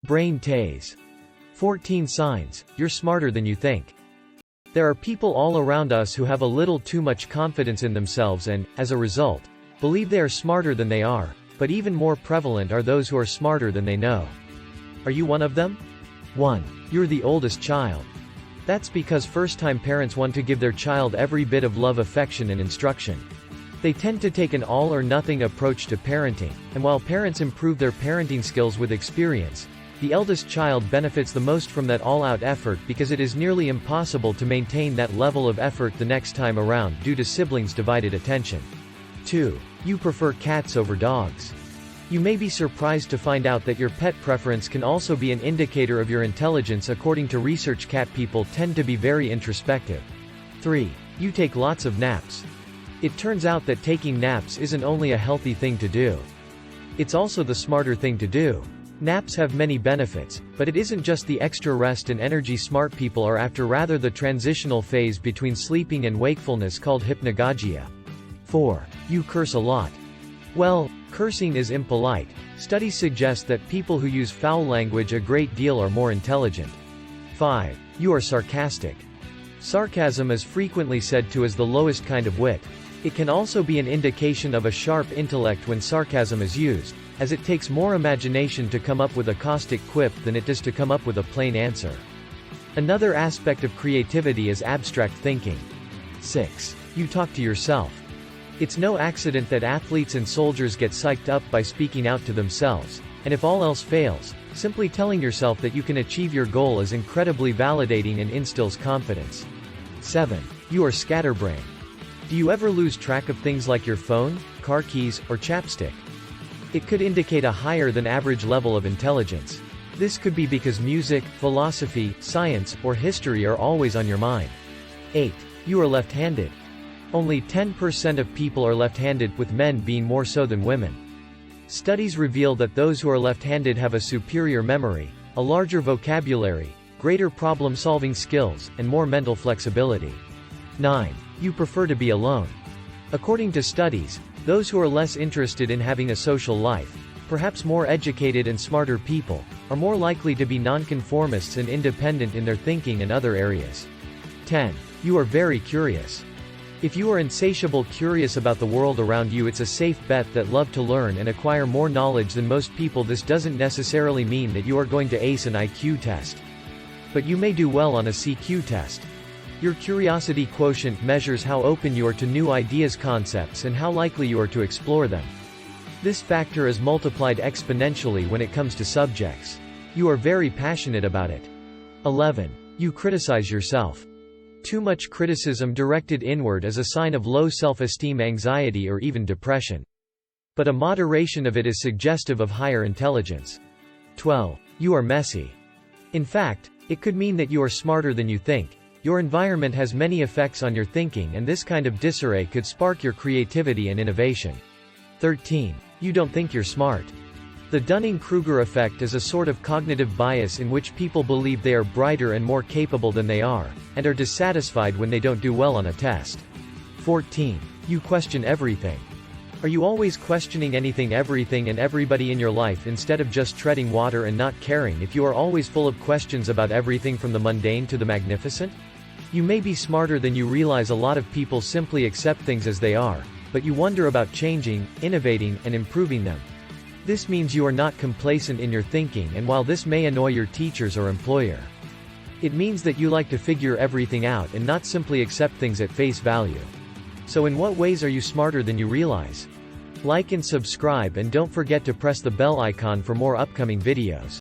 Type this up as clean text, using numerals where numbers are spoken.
Brain Tase. 14 signs you're smarter than you think. There are people all around us who have a little too much confidence in themselves and, as a result, believe they are smarter than they are, but even more prevalent are those who are smarter than they know. Are you one of them? 1. You're the oldest child. That's because first-time parents want to give their child every bit of love, affection and instruction. They tend to take an all-or-nothing approach to parenting, and while parents improve their parenting skills with experience, the eldest child benefits the most from that all-out effort because it is nearly impossible to maintain that level of effort the next time around due to siblings' divided attention. 2. You prefer cats over dogs. You may be surprised to find out that your pet preference can also be an indicator of your intelligence. According to research, cat people tend to be very introspective. 3. You take lots of naps. It turns out that taking naps isn't only a healthy thing to do. It's also the smarter thing to do. Naps have many benefits, but it isn't just the extra rest and energy smart people are after, rather the transitional phase between sleeping and wakefulness called hypnagogia. 4. You curse a lot. Well, cursing is impolite. Studies suggest that people who use foul language a great deal are more intelligent. 5. You are sarcastic. Sarcasm is frequently said to as the lowest kind of wit. It can also be an indication of a sharp intellect when sarcasm is used, as it takes more imagination to come up with a caustic quip than it does to come up with a plain answer. Another aspect of creativity is abstract thinking. 6. You talk to yourself. It's no accident that athletes and soldiers get psyched up by speaking out to themselves, and if all else fails, simply telling yourself that you can achieve your goal is incredibly validating and instills confidence. 7. You are scatterbrained. Do you ever lose track of things like your phone, car keys, or chapstick? It could indicate a higher than average level of intelligence. This could be because music, philosophy, science, or history are always on your mind. 8. You are left-handed. Only 10% of people are left-handed, with men being more so than women. Studies reveal that those who are left-handed have a superior memory, a larger vocabulary, greater problem-solving skills, and more mental flexibility. 9. You prefer to be alone. According to studies, those who are less interested in having a social life, perhaps more educated and smarter people, are more likely to be nonconformists and independent in their thinking and other areas. 10. You are very curious. If you are insatiable curious about the world around you, it's a safe bet that love to learn and acquire more knowledge than most people. This doesn't necessarily mean that you are going to ace an IQ test. But you may do well on a CQ test. Your curiosity quotient measures how open you are to new ideas, concepts, and how likely you are to explore them. This factor is multiplied exponentially when it comes to subjects you are very passionate about it. 11. You criticize yourself. Too much criticism directed inward is a sign of low self-esteem, anxiety, or even depression. But a moderation of it is suggestive of higher intelligence. 12. You are messy. In fact, it could mean that you are smarter than you think. Your environment has many effects on your thinking, and this kind of disarray could spark your creativity and innovation. 13. You don't think you're smart. The Dunning-Kruger effect is a sort of cognitive bias in which people believe they are brighter and more capable than they are, and are dissatisfied when they don't do well on a test. 14. You question everything. Are you always questioning anything, everything and everybody in your life instead of just treading water and not caring? If you are always full of questions about everything from the mundane to the magnificent, you may be smarter than you realize. A lot of people simply accept things as they are, but you wonder about changing, innovating, and improving them. This means you are not complacent in your thinking, and while this may annoy your teachers or employer, it means that you like to figure everything out and not simply accept things at face value. So in what ways are you smarter than you realize? Like and subscribe, and don't forget to press the bell icon for more upcoming videos.